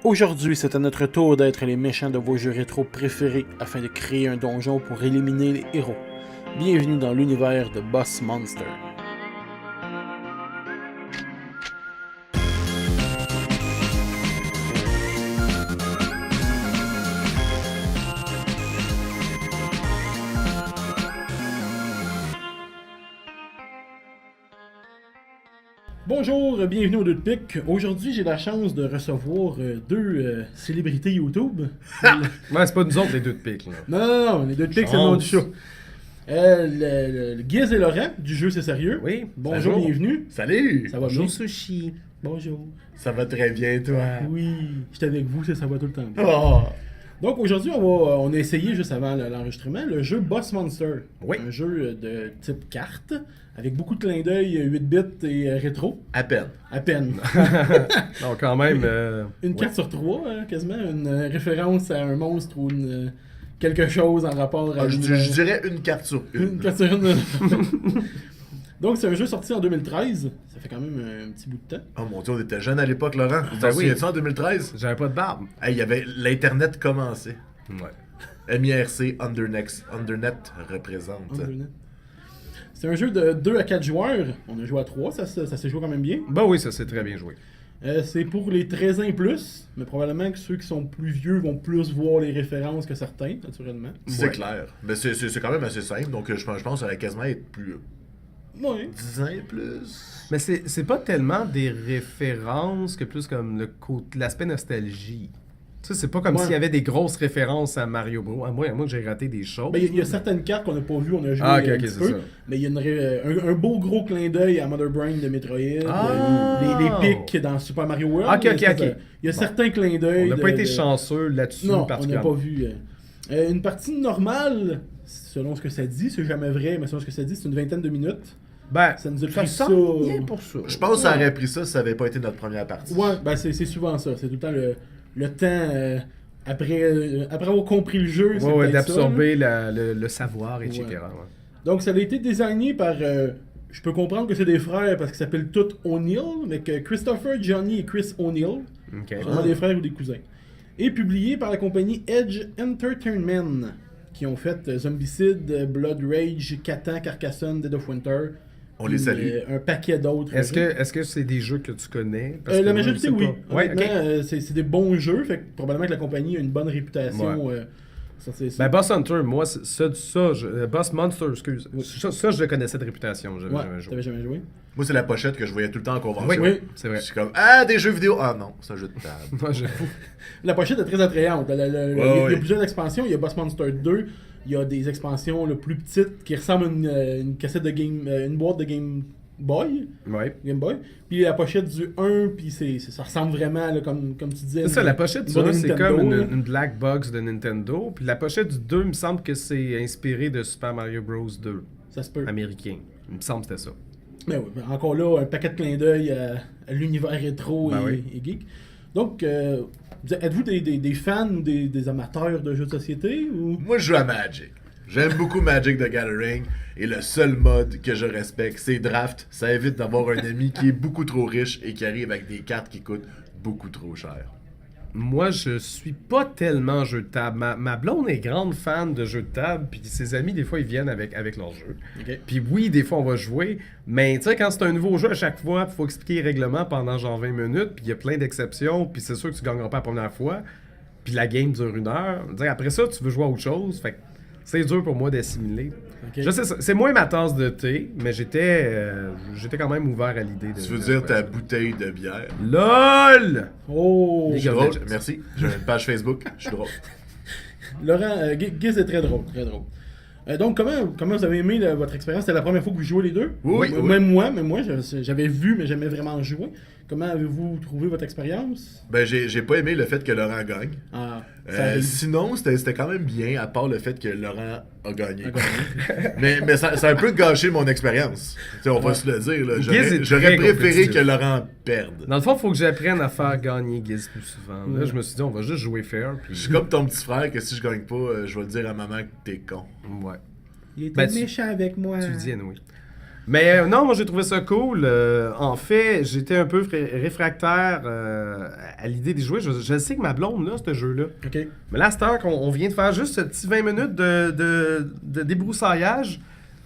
Aujourd'hui, c'est à notre tour d'être les méchants de vos jeux rétro préférés afin de créer un donjon pour éliminer les héros. Bienvenue dans l'univers de Boss Monster. Bonjour, bienvenue au 2 de pique. Aujourd'hui, j'ai la chance de recevoir deux célébrités YouTube. Ouais, c'est pas nous autres les deux de pique, là. Non, les 2 de pique, c'est le nom du show. Le Guiz et Laurent, du jeu C'est Sérieux. Oui. Bonjour, bienvenue. Salut! Ça va Bonjour, bien? Sushi. Bonjour. Ça va très bien, toi? Oui, j'étais avec vous, ça va tout le temps bien. Oh! Donc aujourd'hui, on a essayé juste avant l'enregistrement le jeu Boss Monster. Oui. Un jeu de type carte, avec beaucoup de clins d'œil 8 bits et rétro. À peine. À peine. Donc, quand même. Une carte sur 3, quasiment. Une référence à un monstre ou quelque chose en rapport à... Je dirais une carte sur une. Une carte sur une. Donc c'est un jeu sorti en 2013. Ça fait quand même un petit bout de temps. Oh mon dieu, on était jeunes à l'époque, Laurent. Vous Ben t'en oui. souviens-tu en 2013? J'avais pas de barbe. Hey, il y avait l'Internet commencé. Ouais. MIRC, Undernet représente. C'est un jeu de 2 à 4 joueurs. On a joué à 3, ça s'est joué quand même bien. Ben oui, ça s'est très bien joué. C'est pour les 13 ans et plus, mais probablement que ceux qui sont plus vieux vont plus voir les références que certains, naturellement. C'est Ouais. clair. Mais c'est quand même assez simple, donc je pense que ça va quasiment être plus... Oui. 10 ans et plus. Mais c'est pas tellement des références que plus comme l'aspect nostalgie. Tu sais, c'est pas comme Ouais. s'il y avait des grosses références à Mario Bros. À moins que j'ai raté des choses. Ben, il y a certaines cartes qu'on n'a pas vues, on a joué Ah, ok, un ok, petit c'est peu, ça. mais il y a un beau gros clin d'œil à Mother Brain de Metroid, Ah! les pics dans Super Mario World. Ok, ok, ok. Il y a certains clins d'œil. On n'a pas été chanceux là-dessus Non, on n'a particulièrement. pas vu. Une partie normale, selon ce que ça dit, c'est jamais vrai, mais selon ce que ça dit, c'est une vingtaine de minutes. Ben, Ça nous a ça pris sent ça. bien pour ça. Je pense que ça aurait pris ça si ça avait pas été notre première partie. Ouais, ben c'est souvent ça. C'est tout le temps le temps après avoir compris le jeu. c'est Ouais, peut-être d'absorber le savoir, etc. Ouais. ouais. ça. Donc ça a été designé par. Je peux comprendre que c'est des frères parce qu'ils s'appellent tous O'Neill, mais que Christopher, Johnny et Chris O'Neill, Ok. sûrement des frères ou des cousins. Et publié par la compagnie Edge Entertainment, qui ont fait Zombicide, Blood Rage, Catan, Carcassonne, Dead of Winter. On les salue. Un paquet d'autres. Est-ce jeux. que c'est des jeux que tu connais? Parce que La moi, majorité, je sais oui. pas. Ouais, Honnêtement, ok. c'est des bons jeux, fait que probablement que la compagnie a une bonne réputation. Ça, c'est Ben, Boss Hunter, moi, Boss Monster, excuse. Oui. Ça, je le connaissais de réputation. J'avais ouais, jamais joué. t'avais jamais joué. Moi, c'est la pochette que je voyais tout le temps en convention. Oui, Oui. c'est vrai. Je suis comme, ah, des jeux vidéo. Ah non, c'est un jeu de table. Moi, j'avoue. La pochette est très attrayante. Il y ouais. a plusieurs expansions. Il y a Boss Monster 2. Il y a des expansions plus petites qui ressemblent à une cassette de game, une boîte de Game Boy. Ouais. Game Boy. Puis la pochette du 1, puis ça ressemble vraiment, là, comme tu disais. C'est ça, la pochette du boîte 1, de c'est Nintendo, comme là. une black box de Nintendo. Puis la pochette du 2, il me semble que c'est inspiré de Super Mario Bros. 2, Ça se peut. américain. Il me semble que c'était ça. Mais oui, mais encore là, un paquet de clins d'œil à l'univers rétro Ben et, oui. et geek. Donc, êtes-vous des fans ou des amateurs de jeux de société ou... Moi, je joue à Magic. J'aime beaucoup Magic the Gathering et le seul mode que je respecte, c'est Draft. Ça évite d'avoir un ami qui est beaucoup trop riche et qui arrive avec des cartes qui coûtent beaucoup trop cher. Moi, je suis pas tellement jeu de table. Ma blonde est grande fan de jeux de table, puis ses amis, des fois, ils viennent avec leurs jeux. Ok. Puis oui, des fois, on va jouer, mais tu sais, quand c'est un nouveau jeu à chaque fois, il faut expliquer les règlements pendant genre 20 minutes, puis il y a plein d'exceptions, puis c'est sûr que tu gagneras pas la première fois, puis la game dure 1 heure. Tu sais, après ça, tu veux jouer à autre chose, fait que c'est dur pour moi d'assimiler. Ok. Je sais, c'est moins ma tasse de thé, mais j'étais quand même ouvert à l'idée de... Tu veux dire ta bouteille de bière? LOL! Oh! Je suis League of drôle, Legends. merci. J'ai une page Facebook, je suis drôle. Laurent, Giz est très drôle, très drôle. Donc, comment vous avez aimé votre expérience? C'était la première fois que vous jouez les deux? Oui, oui. Même moi, j'avais vu, mais jamais vraiment joué. Comment avez-vous trouvé votre expérience? Ben, j'ai pas aimé le fait que Laurent gagne. Ah, ça arrive. Sinon, c'était quand même bien, à part le fait que Laurent a gagné. mais ça a un peu gâché mon expérience. Tu sais, on va se le dire. Là. Giz est J'aurais très préféré compétitif. que Laurent perde. Dans le fond, il faut que j'apprenne à faire gagner Giz plus souvent. Là, je me suis dit, on va juste jouer fair. Puis... Je suis comme ton petit frère que si je gagne pas, je vais le dire à maman que t'es con. Ouais. Il était Ben, tu- méchant avec moi. Tu le dis, oui. Non, moi j'ai trouvé ça cool. En fait, j'étais un peu réfractaire à l'idée d'y jouer. Je sais que ma blonde, là, ce jeu-là. OK. Mais là, à cette heure qu'on vient de faire juste ce petit 20 minutes de débroussaillage,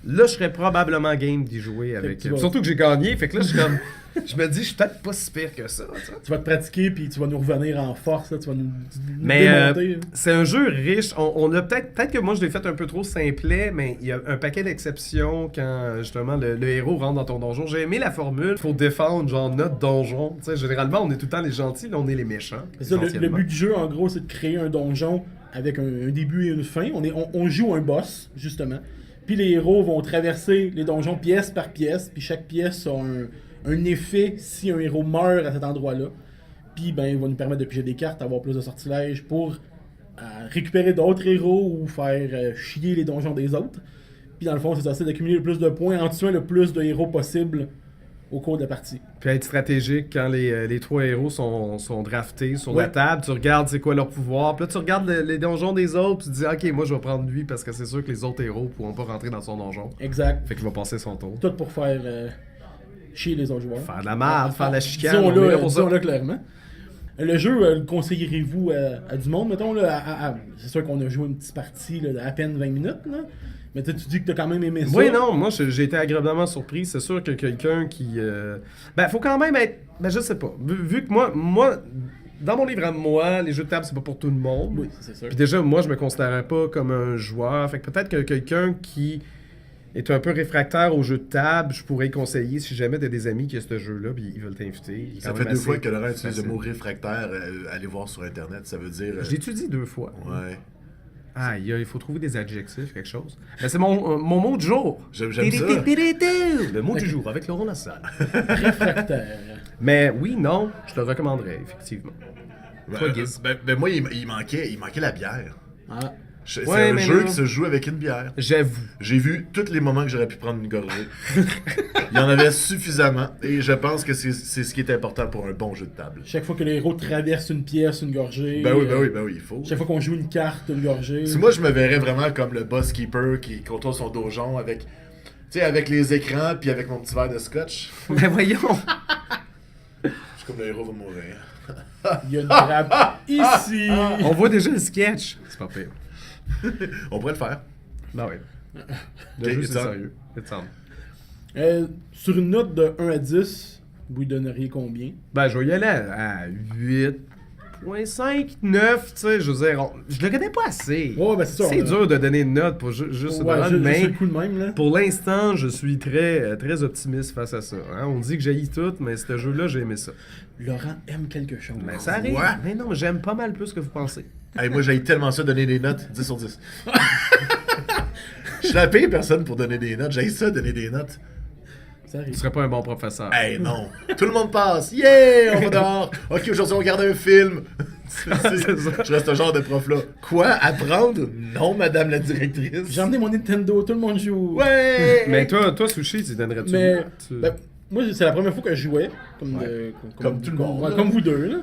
là, je serais probablement game d'y jouer avec. tu vas- Surtout que j'ai gagné, fait que là, je suis comme. Je me dis, je suis peut-être pas si pire que ça. Tu sais. Tu vas te pratiquer, puis tu vas nous revenir en force, là, tu vas nous Mais démonter. c'est un jeu riche. On a peut-être que moi je l'ai fait un peu trop simplet, mais il y a un paquet d'exceptions quand justement le héros rentre dans ton donjon. J'ai aimé la formule. Faut défendre genre notre donjon. Tu sais, généralement on est tout le temps les gentils, là on est les méchants. C'est ça, le essentiellement. but du jeu, en gros, c'est de créer un donjon avec un début et une fin. On joue un boss, justement. Puis les héros vont traverser les donjons pièce par pièce. Puis chaque pièce a un effet si un héros meurt à cet endroit-là. Puis ben, il va nous permettre de piger des cartes, avoir plus de sortilèges pour récupérer d'autres héros ou faire chier les donjons des autres. Puis dans le fond, c'est ça, c'est d'accumuler le plus de points en tuant le plus de héros possible au cours de la partie. Puis être stratégique quand les trois héros sont draftés sur Ouais. la table, tu regardes c'est quoi leur pouvoir, puis là tu regardes les donjons des autres, puis tu dis ok moi je vais prendre lui parce que c'est sûr que les autres héros pourront pas rentrer dans son donjon. Exact. Fait qu'il va passer son tour. Tout pour faire chier les autres joueurs. Faire de la merde, faire de la chicane, on est là Disons-le pour ça. disons-le clairement. Le jeu, le conseillerez-vous à du monde, mettons, là, c'est sûr qu'on a joué une petite partie là, à peine 20 minutes, là. Mais tu dis que t'as quand même aimé ça. Oui, non, moi j'ai été agréablement surpris. C'est sûr que quelqu'un qui. Ben, faut quand même être. Ben, je sais pas. Vu que moi, dans mon livre à moi, les jeux de table, c'est pas pour tout le monde. Oui, c'est sûr. Puis déjà, moi, je me considérais pas comme un joueur. Fait que peut-être que quelqu'un qui est un peu réfractaire aux jeux de table, je pourrais conseiller si jamais t'as des amis qui ont ce jeu-là, puis ils veulent t'inviter. Il est Ça quand fait même deux assez fois que Laurent utilise le facile. mot réfractaire. Allez voir sur Internet, ça veut dire... Je l'ai-tu dit 2 fois? Ouais. Ah, il faut trouver des adjectifs, quelque chose. Ben, c'est mon mot du jour. J'aime ça. Le mot du jour avec Laurent Lassalle. Réfractaire. Mais oui, non, je te le recommanderais, effectivement. Toi, Giz. Moi, il manquait la bière. Ah. C'est Ouais, un mais jeu là- qui se joue avec une bière. J'avoue. J'ai vu tous les moments que j'aurais pu prendre une gorgée. Il y en avait suffisamment. Et je pense que c'est ce qui est important pour un bon jeu de table. Chaque fois que le héros traverse une pièce, une gorgée. Ben oui, il faut. Chaque fois qu'on joue une carte, une gorgée. Si moi, je me verrais vraiment comme le boss keeper qui contrôle son donjon avec... Tu sais, avec les écrans puis avec mon petit verre de scotch. Mais voyons. Je suis comme le héros va mourir. Il y a une grappe ici. On voit déjà le sketch. C'est pas pire. On pourrait le faire. Ben oui. Le Ok, jeu, it's c'est on. sérieux. It's on. Sur une note de 1 à 10, vous lui donneriez combien? Ben, je vais y aller à 8.5, 9, tu sais, je veux dire, je le connais pas assez. Ouais, ben c'est ça. C'est dur de donner une note pour juste Ouais, une note, je mais le coup de même, là. pour l'instant, je suis très optimiste face à ça. Hein. On dit que j'haïs tout, mais ce jeu-là, j'ai aimé ça. Laurent aime quelque chose. Mais ça arrive. Quoi? Mais non, j'aime pas mal plus que vous pensez. Hey, moi, j'ai tellement ça donner des notes. 10 sur 10. Je suis la pire personne pour donner des notes. J'ai ça donner des notes. Ça arrive. Tu serais pas un bon professeur. Hey, non. Tout le monde passe. Yeah! On va dehors. Ok, aujourd'hui, on regarde un film. Je reste ce genre de prof-là. Quoi? Apprendre? Non, madame la directrice. J'ai emmené mon Nintendo, tout le monde joue. Ouais! Mais toi, Sushi, tu donnerais-tu? Mais tu- ben, moi, c'est la première fois que je jouais, Comme tout le monde, ouais, là. comme vous deux. Là.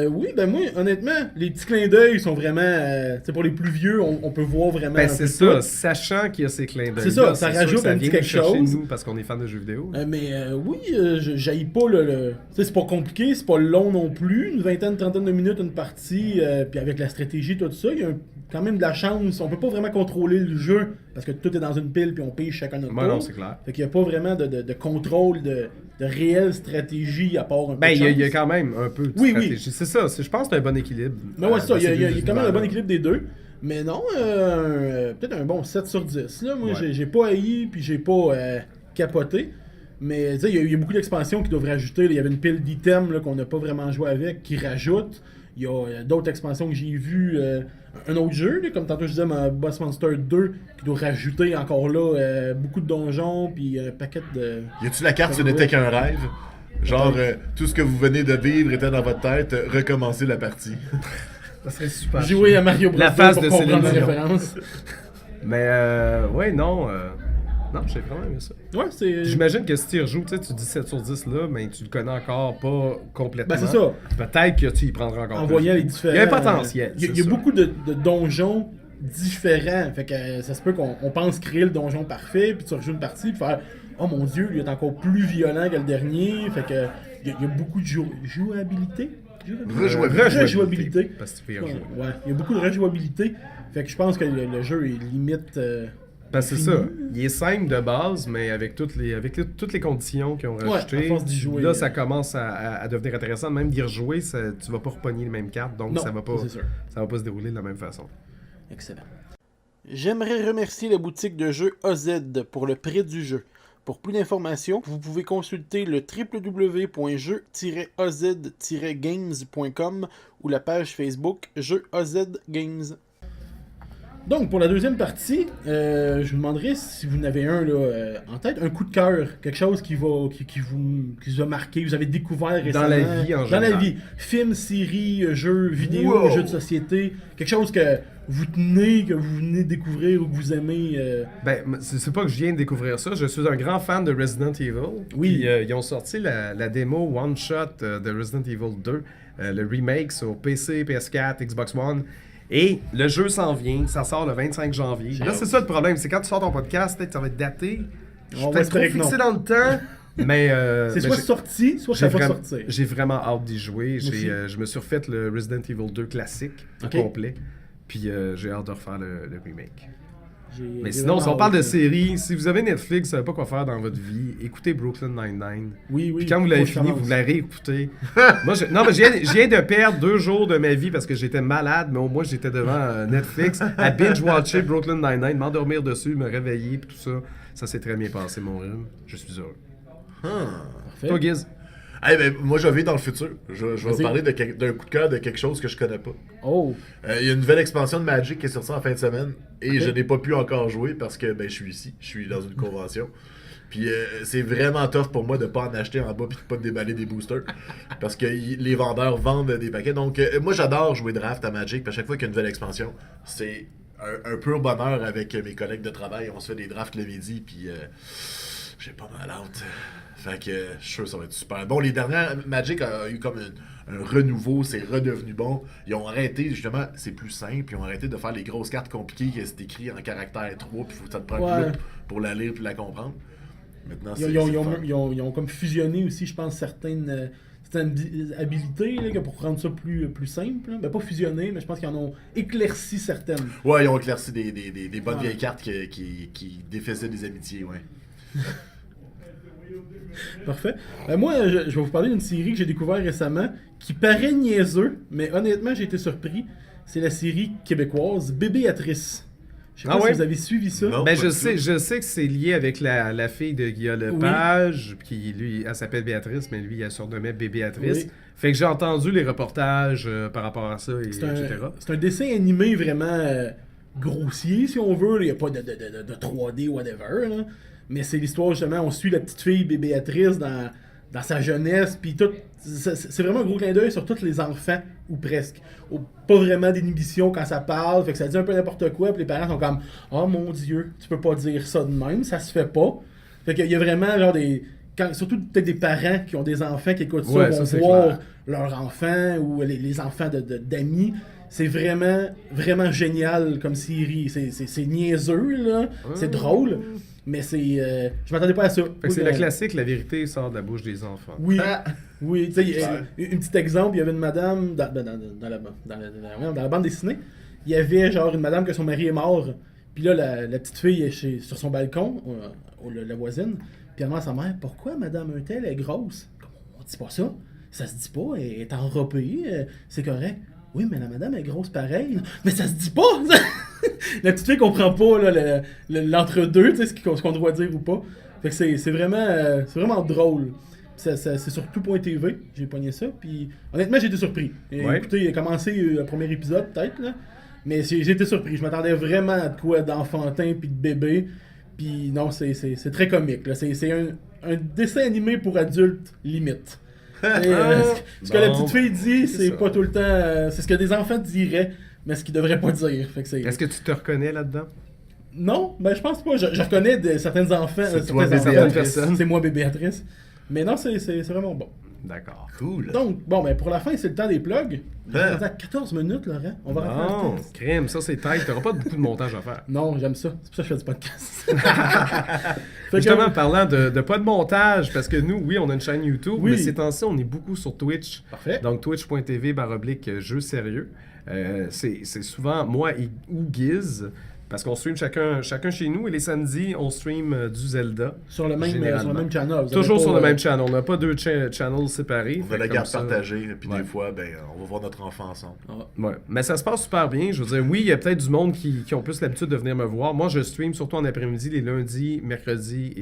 Oui, ben moi, honnêtement, les petits clins d'œil sont vraiment. Tu sais, pour les plus vieux, on peut voir vraiment. Ben un c'est peu ça, tout. sachant qu'il y a ces clins d'œil. C'est ça, ça rajoute ça un vient petit nous quelque chercher chose. nous parce qu'on est fans de jeux vidéo. Oui, j'haïs pas le... Tu sais, c'est pas compliqué, c'est pas long non plus. Une vingtaine, trentaine de minutes, une partie. Puis avec la stratégie, tout ça, il y a quand même de la chance. On peut pas vraiment contrôler le jeu parce que tout est dans une pile puis on pige chacun notre Moi tour. non, c'est clair. Fait qu'il y a pas vraiment de contrôle, de réelle stratégie à part un peu Ben, de il y a chance. quand même un peu de Oui, stratégie. C'est ça, je pense que c'est un bon équilibre. Mais ouais, c'est ça, il y a ces deux quand même un bon univers-là. équilibre des deux. Mais non, peut-être un bon 7 sur 10. Là. Moi, Ouais. j'ai pas haï, puis j'ai pas capoté. Mais tu sais, il y a beaucoup d'expansions qui doivent rajouter. Là. Il y avait une pile d'items là, qu'on n'a pas vraiment joué avec, qui rajoutent. Il y a d'autres expansions que j'ai vues. Un autre jeu, là, comme tantôt je disais, Boss Monster 2, qui doit rajouter encore là beaucoup de donjons, puis un paquet de... Y a-tu la carte, ce n'était qu'un rêve? Genre, tout ce que vous venez de vivre était dans votre tête, recommencez la partie. Ça serait super. Jouer à Mario Bros. La 2 phase pour de comprendre la Céline Dion. référence. Mais ouais, non. Non, j'ai vraiment aimé ça. Ouais, c'est... J'imagine que si tu y rejoues, tu dis 7 sur 10 là, mais tu le connais encore pas complètement. Ben, c'est ça. Peut-être que tu y prendras encore En plus. voyant les différents... Il y a un potentiel. Il y a c'est sûr. beaucoup de donjons différents. Fait que ça se peut qu'on pense créer le donjon parfait, puis tu rejoues une partie, puis faire oh mon Dieu, lui est encore plus violent que le dernier. Fait que il y a beaucoup de jouabilité. Rejouabilité. Parce que tu peux y Ouais, rejouer. ouais, il y a beaucoup de rejouabilité. Fait que je pense que le jeu est limite. Parce que c'est fini. ça. Il est simple de base, mais avec toutes les conditions qu'ils ont rajoutées, à force d'y jouer, là, ça commence à devenir intéressant. Même d'y rejouer, tu vas pas repogner les mêmes cartes, donc Non, ça va pas c'est sûr. se dérouler de la même façon. Excellent. J'aimerais remercier la boutique de jeux OZ pour le prêt du jeu. Pour plus d'informations, vous pouvez consulter le www.jeux-oz-games.com ou la page Facebook Jeux OZ Games. Donc, pour la deuxième partie, je vous demanderais si vous en avez un là, en tête, un coup de cœur, quelque chose qui vous a marqué, vous avez découvert récemment. Dans la vie, en Dans général. la vie. Film, série, jeux vidéo, Wow. jeux de société. Quelque chose que vous tenez, que vous venez de découvrir ou que vous aimez. Ben, c'est pas que je viens de découvrir ça. Je suis un grand fan de Resident Evil. Oui. Puis, ils ont sorti la démo One Shot de Resident Evil 2, le remake sur PC, PS4, Xbox One. Et le jeu s'en vient, ça sort le 25 janvier. Là, c'est ça le problème, c'est quand tu sors ton podcast, peut-être que ça va être daté. Je suis On va peut-être trop espérer que fixé non. dans le temps, mais... C'est soit sorti, soit ça va sortir. j'ai vraiment hâte d'y jouer. aussi. Je me suis refait le Resident Evil 2 classique, au Ok. complet. Puis j'ai hâte de refaire le remake. Mais J'ai sinon, si on vraiment parle de hâte. séries, si vous avez Netflix, vous savez pas quoi faire dans votre vie, écoutez Brooklyn Nine-Nine. Oui, oui. Puis quand vous l'avez faut que je fini, commence. vous la réécoutez. Moi, non, mais je viens de perdre 2 jours de ma vie parce que j'étais malade, mais au moins j'étais devant Netflix à binge-watcher Brooklyn Nine-Nine, m'endormir dessus, me réveiller, puis tout ça. Ça s'est très bien passé, mon rhume. Je suis heureux. Parfait. Toi, Giz? Hey, ben, moi, je vais dans le futur. Je vais Vas-y. parler d'un coup de cœur de quelque chose que je connais pas. Oh, Il y a une nouvelle expansion de Magic qui est sortie en fin de semaine et Ok. je n'ai pas pu encore jouer parce que ben, je suis ici, je suis dans une convention. Puis c'est vraiment tough pour moi de pas en acheter en bas puis de pas déballer des boosters parce que les vendeurs vendent des paquets. Donc moi j'adore jouer draft à Magic, puis à chaque fois qu'il y a une nouvelle expansion, c'est un pur bonheur avec mes collègues de travail. On se fait des drafts le midi puis j'ai pas mal hâte. Fait que je suis sûr que ça va être super. Bon, les dernières, Magic a eu comme un renouveau, c'est redevenu bon. Ils ont arrêté, justement, c'est plus simple, ils ont arrêté de faire les grosses cartes compliquées qui c'est écrit en caractère 3, puis faut que ça te prenne Ouais. une loupe pour la lire puis la comprendre. Maintenant, ils ont comme fusionné aussi, je pense, certaines habilités là, que pour rendre ça plus simple. Là. Ben, pas fusionné, mais je pense qu'ils en ont éclairci certaines. Ouais, ils ont éclairci des bonnes Ouais. vieilles cartes qui défaisaient des amitiés, ouais. Parfait. Moi, je vais vous parler d'une série que j'ai découvert récemment qui paraît niaiseux, mais honnêtement, j'ai été surpris. C'est la série québécoise Bébéatrice. Je sais pas Ah si ouais? vous avez suivi ça. Non. Ben, pas je du sais, tout. je sais que c'est lié avec la fille de Guillaume Lepage, qui lui, elle s'appelle Béatrice, mais lui, elle surnommait Bébéatrice. Oui. Fait que j'ai entendu les reportages par rapport à ça, C'est etc. c'est un dessin animé vraiment grossier, si on veut. Il n'y a pas de 3D, whatever. Là. Mais c'est l'histoire, justement, on suit la petite fille Bébéatrice dans sa jeunesse. Puis tout. C'est vraiment un gros clin d'œil sur tous les enfants, ou presque. Pas vraiment d'émission quand ça parle. Fait que ça dit un peu n'importe quoi. Puis les parents sont comme oh mon Dieu, tu peux pas dire ça de même, ça se fait pas. Fait qu'il y a vraiment genre des. Surtout peut-être des parents qui ont des enfants qui écoutent ça, Ouais, vont ça, c'est voir clair. leurs enfants ou les enfants d'amis. C'est vraiment, vraiment génial comme série. C'est niaiseux, là. C'est drôle, mais c'est. Je m'attendais pas à ça. Fait que c'est le classique, la vérité sort de la bouche des enfants. Oui, Ah. oui. Tu sais, un petit exemple, il y avait une madame dans la bande dessinée. Il y avait genre une madame que son mari est mort. Puis là, la petite fille est sur son balcon, la voisine. Puis elle demande à sa mère pourquoi madame Untel est grosse. On dit pas ça. Ça se dit pas. Elle est enrobée. C'est correct. Oui, mais la madame est grosse pareil. Mais ça se dit pas! La petite fille comprend pas là, l'entre-deux, tu sais, ce qu'on doit dire ou pas. Fait que c'est vraiment drôle. C'est sur tout.tv, j'ai pogné ça, puis honnêtement j'ai été surpris. Ouais. Écoutez, il a commencé le premier épisode peut-être, là, mais j'ai été surpris. Je m'attendais vraiment à de quoi d'enfantin puis de bébé, puis non, c'est très comique. Là. C'est un dessin animé pour adultes, limite. Ce que la Bon, petite fille dit, c'est c'est ça. pas tout le temps... c'est ce que des enfants diraient, mais ce qu'ils devraient pas dire. Fait que c'est... Est-ce que tu te reconnais là-dedans? Non, ben je pense pas. Je reconnais certains enfants. C'est toi, certains Bébéatrice. enfants. C'est moi, Bébéatrice. Mais non, c'est vraiment bon. D'accord. Cool. Donc, bon, ben pour la fin, c'est le temps des plugs. On est Hein? rendu à 14 minutes, Laurent. On va rentrer dans Non, le texte. crème, ça c'est tight. T'auras pas beaucoup de montage à faire. Non, j'aime ça. C'est pour ça que je fais du podcast. Fait que- Justement, parlant de pas de montage, parce que nous, oui, on a une chaîne YouTube, Oui. mais ces temps-ci, on est beaucoup sur Twitch. Parfait. Donc, twitch.tv/jeux sérieux. C'est souvent moi ou Giz, parce qu'on stream chacun chez nous, et les samedis, on stream du Zelda. Sur le même Généralement. channel. Vous Toujours avez sur pas, le même channel. On n'a pas deux channels séparés. On fait a la comme garde ça- partagée, puis Ouais. des fois, ben, on va voir notre enfant ensemble. Ouais. Mais ça se passe super bien. Je veux dire, oui, il y a peut-être du monde qui ont plus l'habitude de venir me voir. Moi, je stream surtout en après-midi, les lundis, mercredis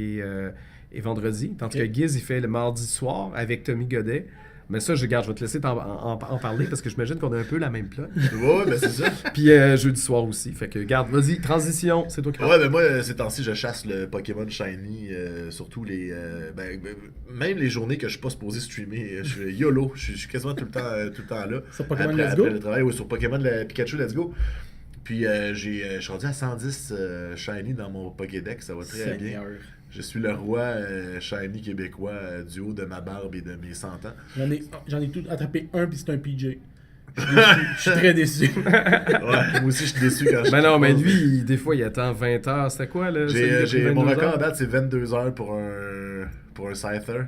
et vendredis. Tandis Ok. que Giz, il fait le mardi soir avec Tommy Godet. Mais ça, je vais te laisser en parler parce que j'imagine qu'on a un peu la même plot. Ouais, ben c'est ça. Puis jeudi soir aussi. Fait que, garde, vas-y, transition, c'est toi qui Ouais, ben moi, ces temps-ci, je chasse le Pokémon Shiny, surtout même les journées que je suis pas supposé streamer. Je suis YOLO, je suis quasiment tout le temps là. Sur Pokémon après, Let's Go? après le travail, ouais, sur Pokémon Pikachu Let's Go. Puis je suis rendu à 110 Shiny dans mon Pokédex, ça va très bien. Seigneur. Je suis le roi Shiny québécois du haut de ma barbe et de mes 100 ans. J'en ai tout attrapé un, puis c'est un PJ. Je suis déçu. Je suis très déçu. Ouais, moi aussi, je suis déçu quand je Ben non, mais pense. lui, des fois, il attend 20 heures. C'était quoi, là? celui qui a pris Mon 22 record heures? à date, c'est 22 heures pour un Scyther.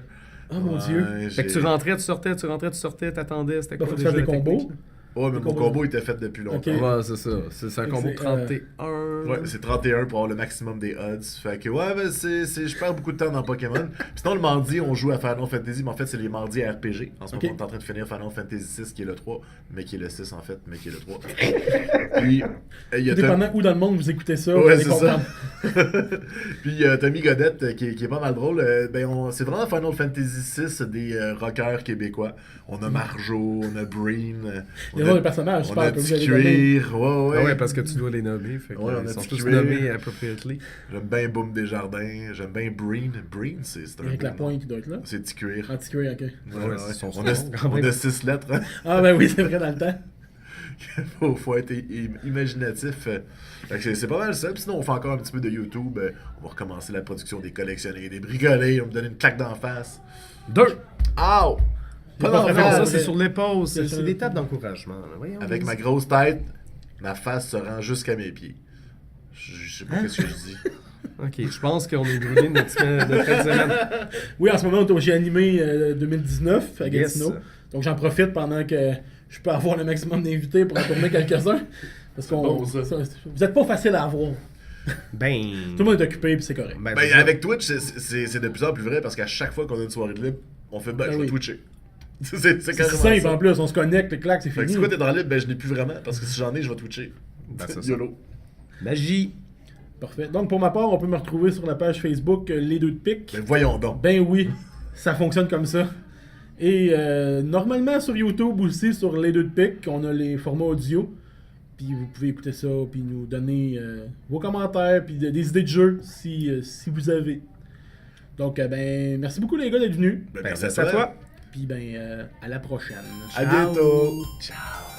Oh mon Dieu. Fait que tu rentrais, tu sortais, t'attendais. C'était Bah, quoi faut déjà faire des la technique? combos. Ouais, mais Des mon combos. combo était fait depuis longtemps. Ok. Ouais, c'est ça. C'est un Fait que combo c'est, 31. Ouais, c'est 31 pour avoir le maximum des odds. Fait que ouais, ben je perds beaucoup de temps dans Pokémon. Puis sinon, le mardi, on joue à Final Fantasy, mais en fait, c'est les mardis à RPG. En ce Ok. moment, on est en train de finir Final Fantasy 6, qui est le 3, mais qui est le 6 en fait, mais qui est le 3. Puis, il y a Dépendant où dans le monde vous écoutez ça, vous Ouais, allez c'est ça. comprendre. Puis Tommy Godette, qui est pas mal drôle, c'est vraiment Final Fantasy 6 des rockers québécois. On a Marjo, on a Breen, Il y a des personnages, on super, a que vous allez donner. Cuir, ouais. Ah ouais, parce que tu dois les nommer. Fait que, Ouais, on a ils sont dit tous cuir. nommés appropriately. J'aime bien Boom Desjardins, j'aime bien Breen. Breen, c'est un Avec beau la nom. pointe qui doit être là. C'est Ticuir. Antiqué, ok. Ouais, c'est son On a, son, quand on même. a 6 lettres. Hein. Ah ben oui, c'est vrai dans le temps. faut être imaginatif. Fait que c'est pas mal ça. Puis sinon, on fait encore un petit peu de YouTube. On va recommencer la production des collectionnés, des bricolés. On me donne une claque d'en face. 2! Ow! Pas pas d'en fait Non, face. ça, mais- c'est sur l'épaule. C'est C'est sur- des tapes d'encouragement. là. Voyons, Avec ma vas-y. grosse tête, ma face se rend jusqu'à mes pieds. Je sais pas Hein? ce que je dis. Ok, je pense qu'on est brûlé notre semaine de fin de semaine. Oui, en ce moment, on est au G-Animé 2019 à Yes. Gatineau. Donc j'en profite pendant que je peux avoir le maximum d'invités pour en tourner quelques-uns. Parce qu'on. bon, ça. Vous êtes pas facile à avoir. Ben. Tout le monde est occupé puis c'est correct. Ben, Ben, c'est ça. avec Twitch, c'est de plus en plus vrai parce qu'à chaque fois qu'on a une soirée de libre, on fait ben, Ben je vais oui. twitcher. C'est C'est carrément simple ça. en plus, on se connecte, le clac, c'est Fait que fini. c'est quoi t'es dans le libre? Ben je l'ai plus vraiment parce que si j'en ai, je vais twitcher. Ben, c'est ça. YOLO. Magie. Parfait. Donc pour ma part, on peut me retrouver sur la page Facebook Les Deux de Pique. Ben voyons donc. Ben oui, ça fonctionne comme ça. Et normalement sur YouTube aussi, sur Les Deux de Pique, on a les formats audio. Puis vous pouvez écouter ça, puis nous donner vos commentaires, puis des idées de jeu si vous avez. Donc ben merci beaucoup les gars d'être venus. Ben, Ben, merci merci à toi. Puis ben à la prochaine. À Ciao. bientôt. Ciao.